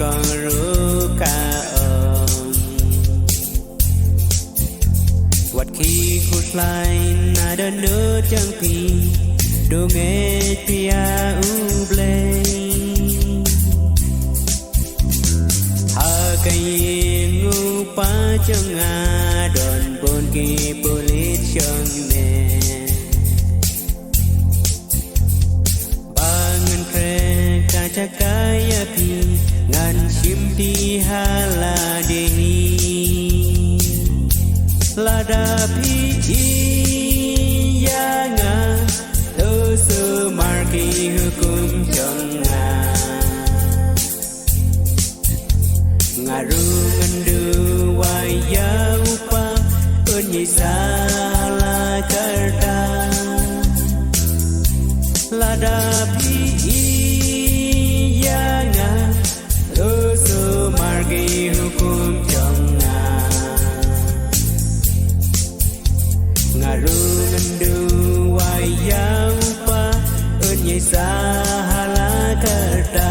con ru caวัดขี้ขุดลายนาเดินเนื้อจังพีดูเงปียอูเบลหากยิงงูป้าจังอาดอนบนกีปุลิจังเนบางเงินแคร์กาจะกายพีงานชิมดีฮาลาเดนีLada pi yanga dosu marki hukum jonga ngaru ngendu waya upa unyi sala karta Lada pi yanga dosu marki hukum jonga ngaru ngendu waya upa unyi sahala kerta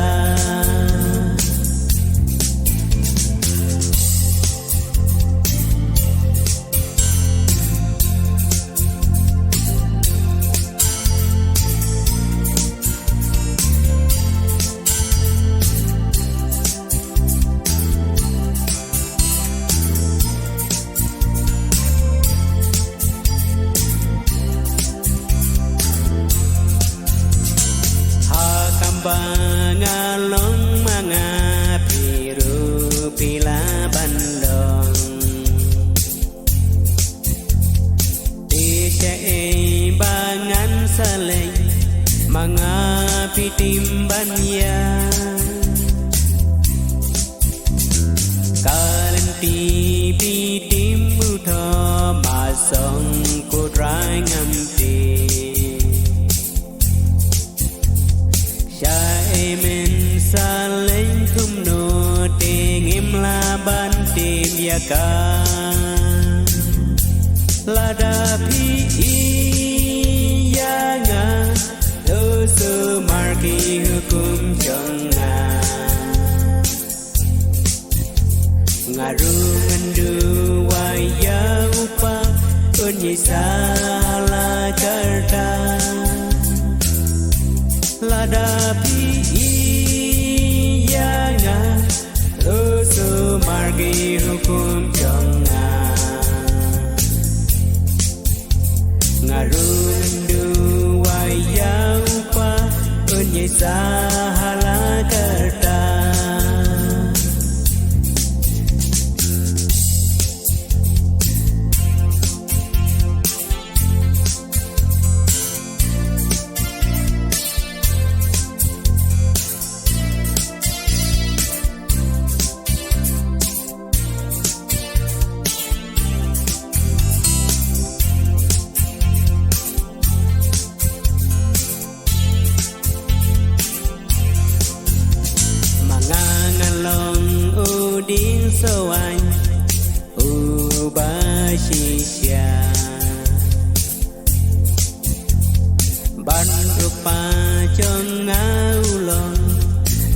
bangalong mga piru pila bandong Isyae bangan salay mga pitimban ya Kalanti pitim utho masong kudray ngamti Amen saling kumno tingim laban tim yaka Lada pi yanga dosu marki hukum jonga Ngaru ngendu waya upa unyi sala karta Lada pi yanga dosu margi hukum jonga ngaru ngendu waya upa unyi sahala kerta Udin soan ubashisya ban rupa chong ngaulon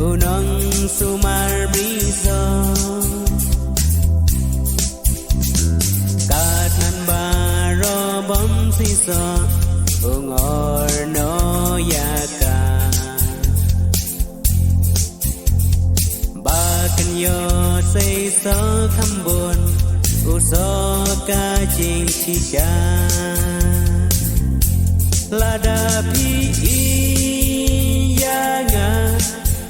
unong sumar briso katan baro bom siso ungor no yaka Bakan yo say so khambon uso ka jing chisha Lada pi yanga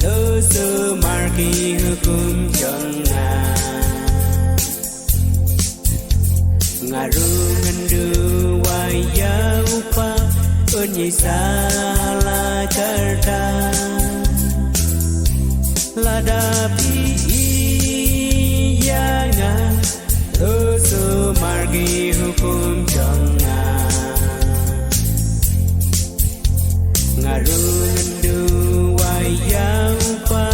dosu marki hukum jonga Ngaru ngendu waya upa unyi sala karta Lada pi yanga dosu margi hukum jonga Ngaru ngendu waya upa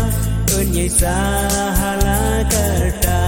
unyi sahala karta